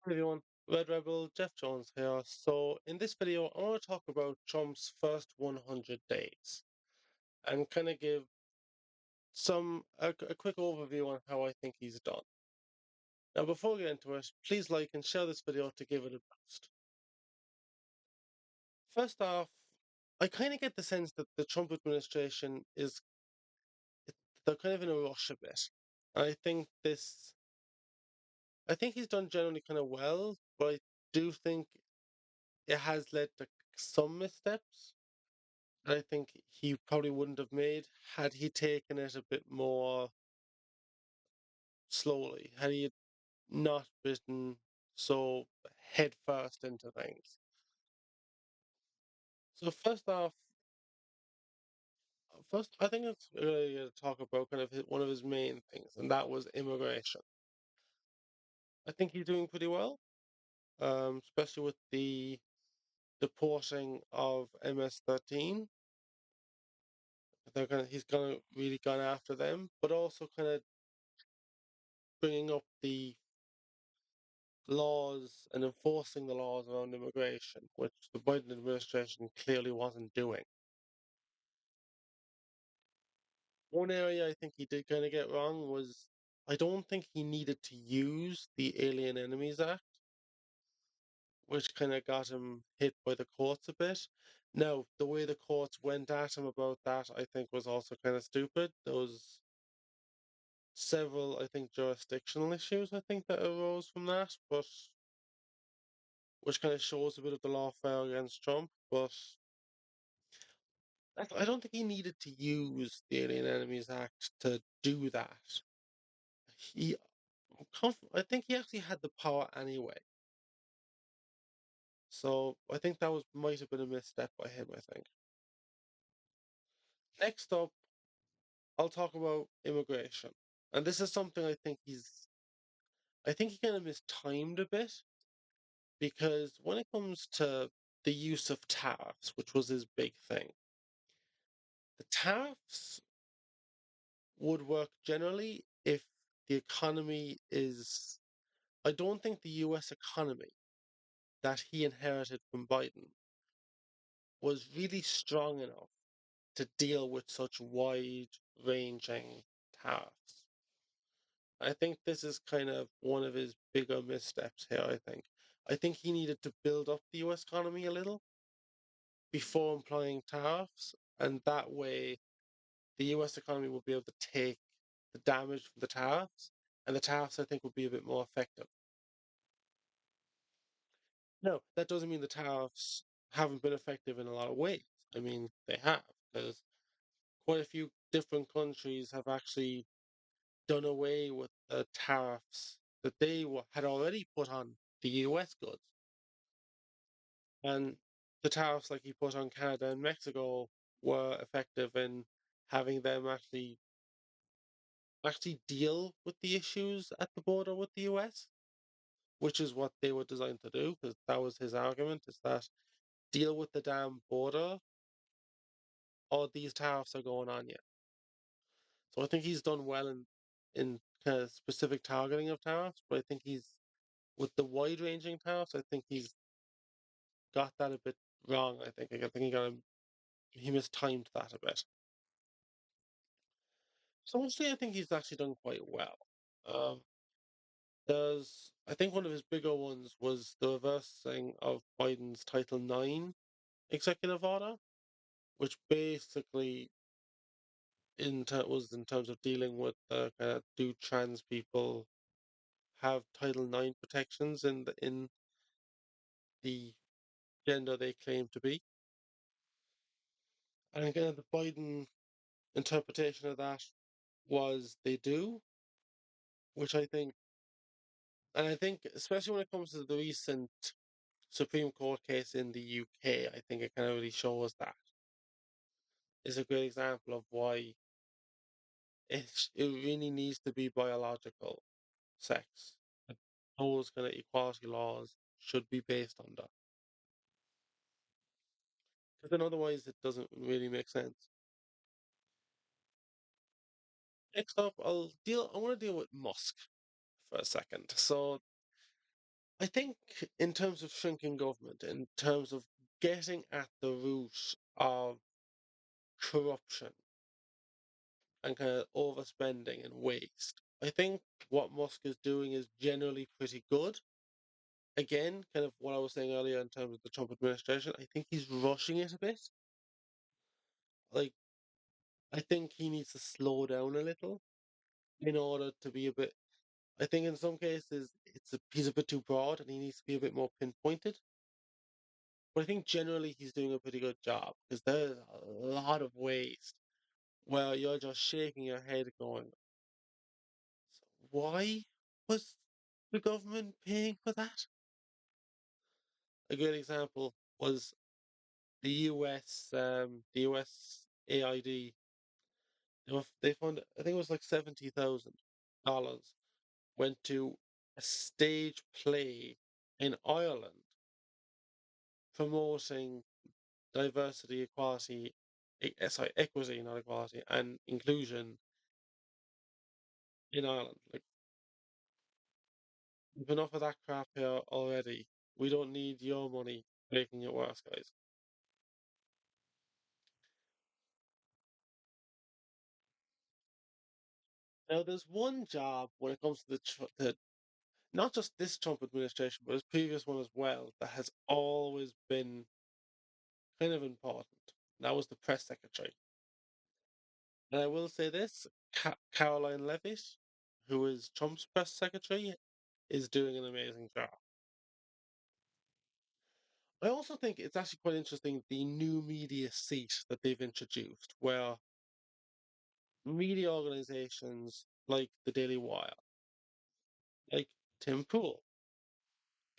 Hey everyone, Red Rebel Jeff Jones here. So, in this video, I want to talk about Trump's first 100 days and kind of give a quick overview on how I think he's done. Now, before we get into it, please like and share this video to give it a boost. First off, I kind of get the sense that the Trump administration they're kind of in a rush a bit. I think he's done generally kind of well, but I do think it has led to some missteps I think he probably wouldn't have made had he taken it a bit more slowly, had he not bitten so head first into things. So first I think it's really to talk about kind of one of his main things, and that was immigration. I think he's doing pretty well, especially with the deporting of MS-13. He's gonna really gone after them, but also kind of bringing up the laws and enforcing the laws around immigration, which the Biden administration clearly wasn't doing. One area I think he did kind of get wrong was I don't think he needed to use the Alien Enemies Act, which kind of got him hit by the courts a bit. Now, the way the courts went at him about that, I think, was also kind of stupid. There was several, I think, jurisdictional issues, I think, that arose from that, but which kind of shows a bit of the lawfare against Trump, but I don't think he needed to use the Alien Enemies Act to do that. He, I think he actually had the power anyway. So I think that was might have been a misstep by him, I think. Next up, I'll talk about immigration. And this is something I think he kind of mistimed a bit because when it comes to the use of tariffs, which was his big thing, the tariffs would work generally if the economy is I don't think the US economy that he inherited from Biden was really strong enough to deal with such wide ranging tariffs. I think this is kind of one of his bigger missteps here, I think. I think he needed to build up the US economy a little before employing tariffs, and that way the US economy would be able to take the damage from the tariffs, and the tariffs, I think, would be a bit more effective. No, that doesn't mean the tariffs haven't been effective in a lot of ways. I mean, they have, because quite a few different countries have actually done away with the tariffs that had already put on the US goods. And the tariffs like he put on Canada and Mexico were effective in having them actually deal with the issues at the border with the US, which is what they were designed to do, because that was his argument, is that deal with the damn border or these tariffs are going on yet. So I think he's done well in kind of specific targeting of tariffs, but I think he's with the wide ranging tariffs, I think he's got that a bit wrong. I think he mistimed that a bit. So mostly I think he's actually done quite well. Um, I think one of his bigger ones was the reversing of Biden's Title IX executive order, which basically was in terms of dealing with do trans people have Title IX protections in the gender they claim to be. And again, the Biden interpretation of that was they do, which I think, especially when it comes to the recent Supreme Court case in the UK, I think it kind of really shows that. It's a great example of why it really needs to be biological sex. Like, those kind of equality laws should be based on that. Because then otherwise it doesn't really make sense. Next up, I want to deal with Musk for a second. So I think in terms of shrinking government, in terms of getting at the root of corruption and kind of overspending and waste, I think what Musk is doing is generally pretty good. Again, kind of what I was saying earlier in terms of the Trump administration, I think he's rushing it a bit. Like, I think he needs to slow down a little in order to be a bit. I think in some cases he's a bit too broad and he needs to be a bit more pinpointed. But I think generally he's doing a pretty good job because there's a lot of waste where you're just shaking your head going, why was the government paying for that? A good example was the US AID. They found, I think it was like $70,000 went to a stage play in Ireland promoting diversity, equality, sorry, equity, not equality, and inclusion in Ireland. Like, we've enough of that crap here already. We don't need your money making it worse, guys. Now, there's one job when it comes to not just this Trump administration, but his previous one as well, that has always been kind of important. That was the press secretary. And I will say this, Caroline Levitt, who is Trump's press secretary, is doing an amazing job. I also think it's actually quite interesting the new media seat that they've introduced, where media organizations like the Daily Wire, like Tim Pool,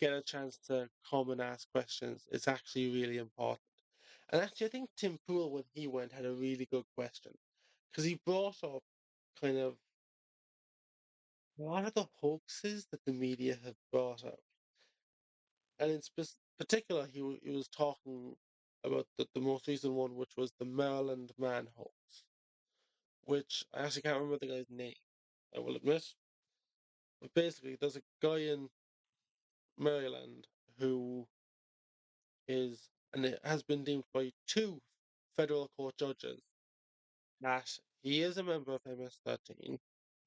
get a chance to come and ask questions. It's actually really important. And actually, I think Tim Pool, when he went, had a really good question because he brought up kind of what are the hoaxes that the media have brought up. And in particular, he was talking about the most recent one, which was the Maryland man hoax, which I actually can't remember the guy's name, I will admit. But basically, there's a guy in Maryland who is, and it has been deemed by two federal court judges that he is a member of MS-13,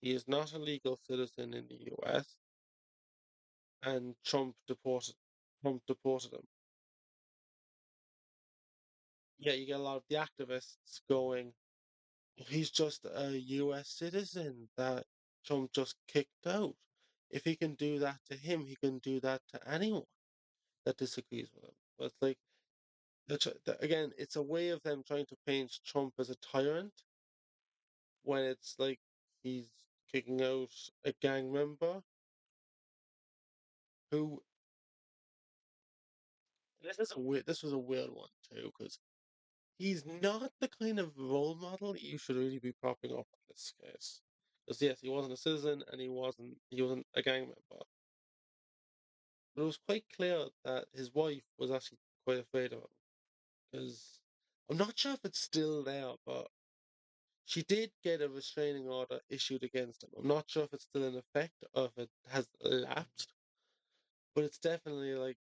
he is not a legal citizen in the US, and Trump deported him. Yeah, you get a lot of the activists going, he's just a US citizen that Trump just kicked out. If he can do that to him, he can do that to anyone that disagrees with him. But it's like, again, it's a way of them trying to paint Trump as a tyrant when it's like he's kicking out a gang member who. This was a weird one too, because he's not the kind of role model you should really be propping up in this case. Because yes, he wasn't a citizen and he wasn't a gang member. But it was quite clear that his wife was actually quite afraid of him. Because I'm not sure if it's still there, but she did get a restraining order issued against him. I'm not sure if it's still in effect or if it has lapsed, but it's definitely like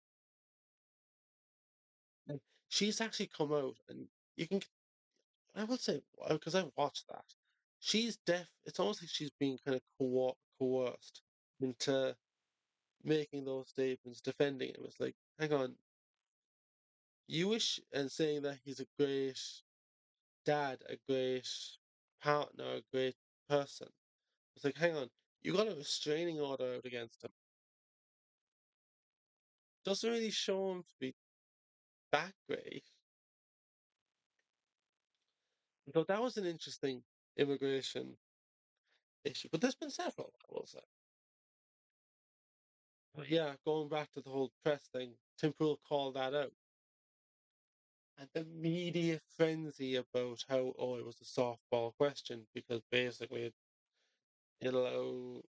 and she's actually come out and you can I will say because I've watched that. It's almost like she's being kind of coerced into making those statements, defending him. It's like, hang on, you wish and saying that he's a great dad, a great partner, a great person. It's like, hang on, you got a restraining order out against him. Doesn't really show him to be that great. So that was an interesting immigration issue. But there's been several, I will say. But yeah, going back to the whole press thing, Tim Pool called that out. And the media frenzy about how, oh, it was a softball question because basically it allowed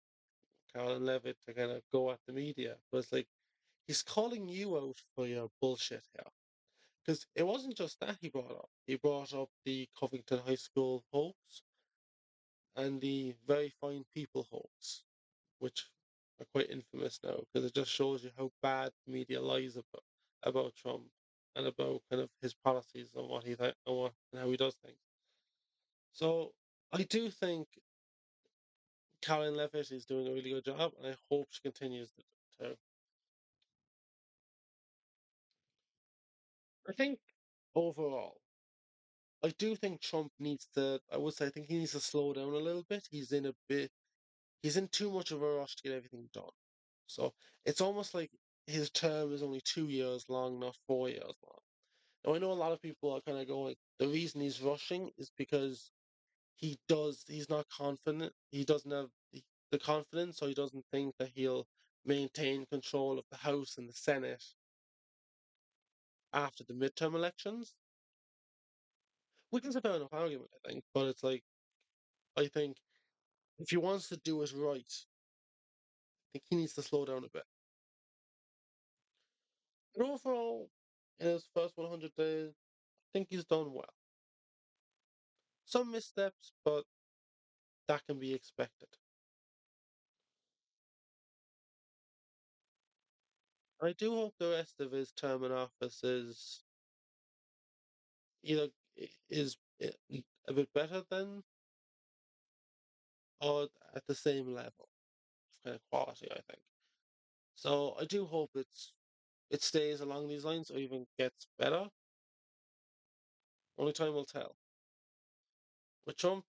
Colin Levitt to kind of go at the media. But it's like, he's calling you out for your bullshit here. Because it wasn't just that he brought up. He brought up the Covington High School hoax and the Very Fine People hoax, which are quite infamous now because it just shows you how bad the media lies about Trump and about kind of his policies and what and how he does things. So I do think Caroline Levitt is doing a really good job, and I hope she continues to. I think overall, I do think Trump needs to. I would say I think he needs to slow down a little bit. He's in too much of a rush to get everything done. So it's almost like his term is only 2 years long, not 4 years long. Now I know a lot of people are kind of going, the reason he's rushing is because he's not confident. He doesn't have the confidence, so he doesn't think that he'll maintain control of the House and the Senate after the midterm elections, which is a fair enough argument, I think. But it's like, I think if he wants to do it right, I think he needs to slow down a bit. And overall, in his first 100 days, I think he's done well. Some missteps, but that can be expected. I do hope the rest of his term in office is either is a bit better than or at the same level of kind of quality, I think. So I do hope it stays along these lines or even gets better. Only time will tell. With Trump,